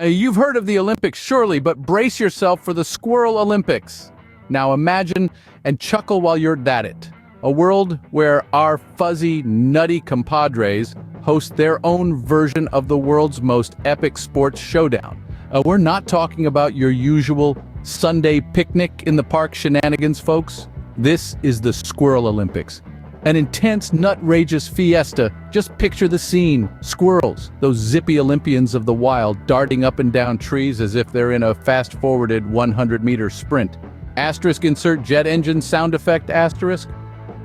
You've heard of the Olympics, surely, but brace yourself for the Squirrel Olympics. Now imagine and chuckle while you're at it. A world where our fuzzy, nutty compadres host their own version of the world's most epic sports showdown. We're not talking about your usual Sunday picnic in the park shenanigans, folks. This is the Squirrel Olympics. An intense, nutrageous fiesta. Just picture the scene. Squirrels, those zippy Olympians of the wild, darting up and down trees as if they're in a fast-forwarded 100-meter sprint. Asterisk insert jet engine sound effect asterisk.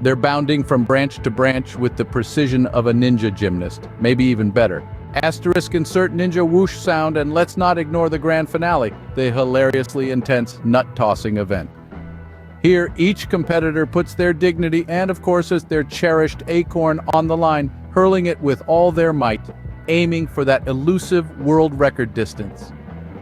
They're bounding from branch to branch with the precision of a ninja gymnast, maybe even better. Asterisk insert ninja whoosh sound, and let's not ignore the grand finale, the hilariously intense nut-tossing event. Here, each competitor puts their dignity and, of course, their cherished acorn on the line, hurling it with all their might, aiming for that elusive world record distance.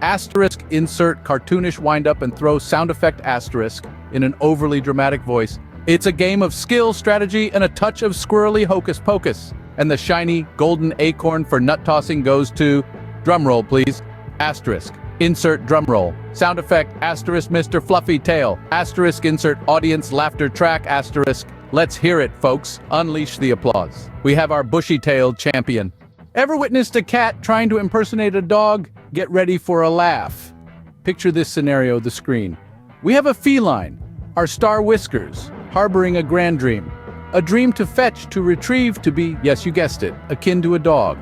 Asterisk insert cartoonish wind-up and throw sound effect asterisk in an overly dramatic voice. It's a game of skill, strategy, and a touch of squirrely hocus-pocus. And the shiny, golden acorn for nut-tossing goes to, drumroll please, asterisk. Insert drumroll. Sound effect, asterisk Mr. Fluffy Tail. Asterisk insert audience laughter track, asterisk. Let's hear it, folks. Unleash the applause. We have our bushy-tailed champion. Ever witnessed a cat trying to impersonate a dog? Get ready for a laugh. Picture this scenario, the screen. We have a feline, our star Whiskers, harboring a grand dream. A dream to fetch, to retrieve, to be, yes, you guessed it, akin to a dog.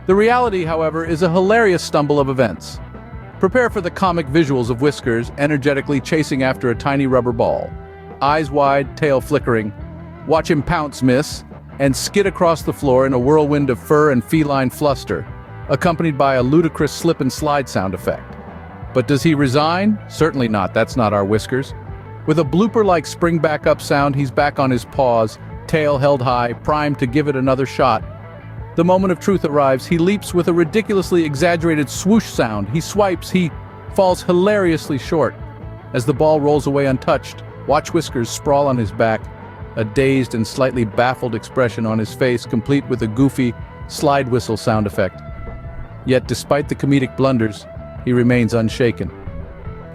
The reality, however, is a hilarious stumble of events. Prepare for the comic visuals of Whiskers energetically chasing after a tiny rubber ball. Eyes wide, tail flickering. Watch him pounce, miss, and skid across the floor in a whirlwind of fur and feline fluster, accompanied by a ludicrous slip and slide sound effect. But does he resign? Certainly not, that's not our Whiskers. With a blooper-like spring back up sound, he's back on his paws, tail held high, primed to give it another shot. The moment of truth arrives, he leaps with a ridiculously exaggerated swoosh sound. He swipes, he falls hilariously short. As the ball rolls away untouched, watch Whiskers sprawl on his back, a dazed and slightly baffled expression on his face, complete with a goofy slide whistle sound effect. Yet despite the comedic blunders, he remains unshaken.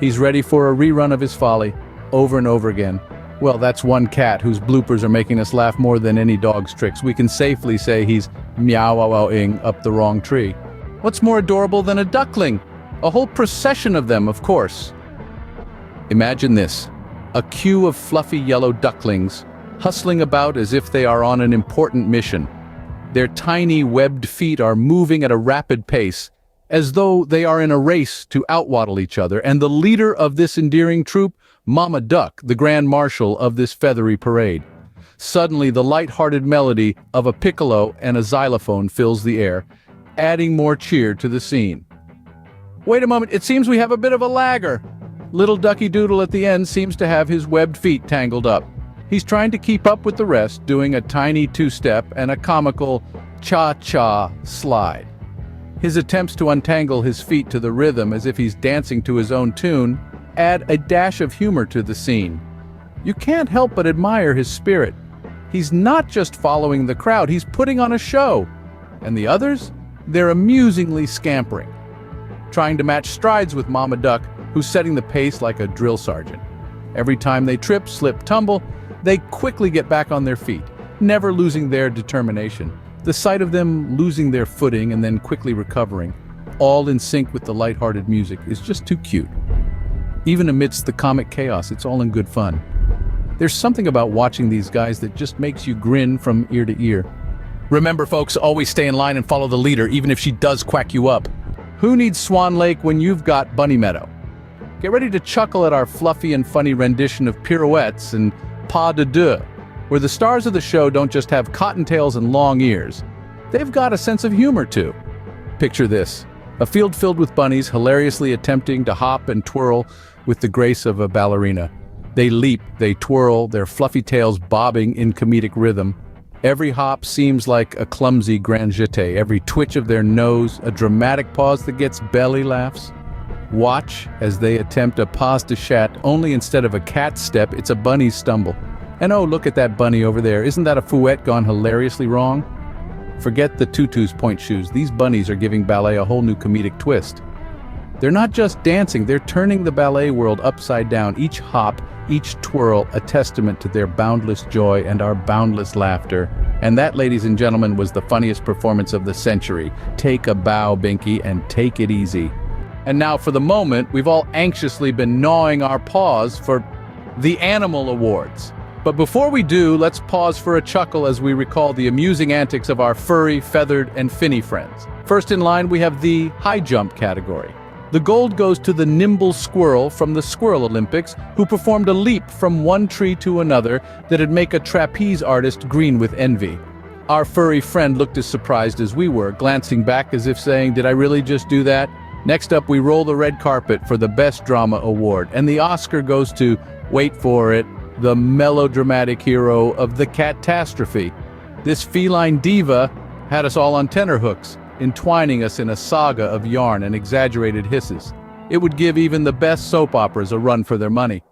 He's ready for a rerun of his folly, over and over again. Well, that's one cat whose bloopers are making us laugh more than any dog's tricks. We can safely say he's meow-wow-ing up the wrong tree. What's more adorable than a duckling? A whole procession of them, of course. Imagine this, a queue of fluffy yellow ducklings, hustling about as if they are on an important mission. Their tiny webbed feet are moving at a rapid pace, as though they are in a race to outwaddle each other, and the leader of this endearing troop, Mama Duck, the grand marshal of this feathery parade. Suddenly, the light-hearted melody of a piccolo and a xylophone fills the air, adding more cheer to the scene. Wait a moment, it seems we have a bit of a lagger. Little Ducky Doodle at the end seems to have his webbed feet tangled up. He's trying to keep up with the rest, doing a tiny two-step and a comical cha-cha slide. His attempts to untangle his feet to the rhythm as if he's dancing to his own tune add a dash of humor to the scene. You can't help but admire his spirit. He's not just following the crowd, he's putting on a show. And the others? They're amusingly scampering, trying to match strides with Mama Duck, who's setting the pace like a drill sergeant. Every time they trip, slip, tumble, they quickly get back on their feet, never losing their determination. The sight of them losing their footing and then quickly recovering, all in sync with the lighthearted music, is just too cute. Even amidst the comic chaos, it's all in good fun. There's something about watching these guys that just makes you grin from ear to ear. Remember, folks, always stay in line and follow the leader, even if she does quack you up. Who needs Swan Lake when you've got Bunny Meadow? Get ready to chuckle at our fluffy and funny rendition of pirouettes and pas de deux, where the stars of the show don't just have cottontails and long ears. They've got a sense of humor, too. Picture this. A field filled with bunnies hilariously attempting to hop and twirl with the grace of a ballerina. They leap, they twirl, their fluffy tails bobbing in comedic rhythm. Every hop seems like a clumsy grand jeté, every twitch of their nose, a dramatic pause that gets belly laughs. Watch as they attempt a pas de chat, only instead of a cat step, it's a bunny's stumble. And oh, look at that bunny over there. Isn't that a fouette gone hilariously wrong? Forget the tutu's point shoes. These bunnies are giving ballet a whole new comedic twist. They're not just dancing, they're turning the ballet world upside down. Each hop, each twirl, a testament to their boundless joy and our boundless laughter. And that, ladies and gentlemen, was the funniest performance of the century. Take a bow, Binky, and take it easy. And now for the moment, we've all anxiously been gnawing our paws for the Animal Awards. But before we do, let's pause for a chuckle as we recall the amusing antics of our furry, feathered, and finny friends. First in line, we have the high jump category. The gold goes to the nimble squirrel from the Squirrel Olympics, who performed a leap from one tree to another that'd make a trapeze artist green with envy. Our furry friend looked as surprised as we were, glancing back as if saying, "Did I really just do that?" Next up, we roll the red carpet for the Best Drama Award, and the Oscar goes to, wait for it, the melodramatic hero of the catastrophe. This feline diva had us all on tenterhooks, entwining us in a saga of yarn and exaggerated hisses. It would give even the best soap operas a run for their money.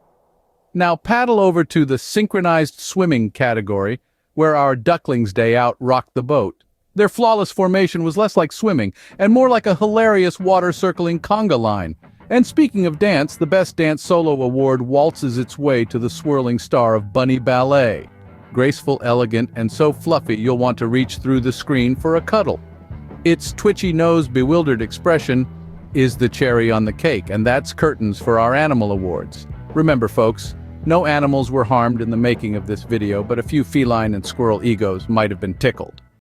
Now paddle over to the synchronized swimming category, where our Ducklings Day Out rocked the boat. Their flawless formation was less like swimming and more like a hilarious water-circling conga line. And speaking of dance, the Best Dance Solo Award waltzes its way to the swirling star of Bunny Ballet. Graceful, elegant, and so fluffy you'll want to reach through the screen for a cuddle. Its twitchy nose, bewildered expression is the cherry on the cake, and that's curtains for our Animal Awards. Remember, folks, no animals were harmed in the making of this video, but a few feline and squirrel egos might have been tickled.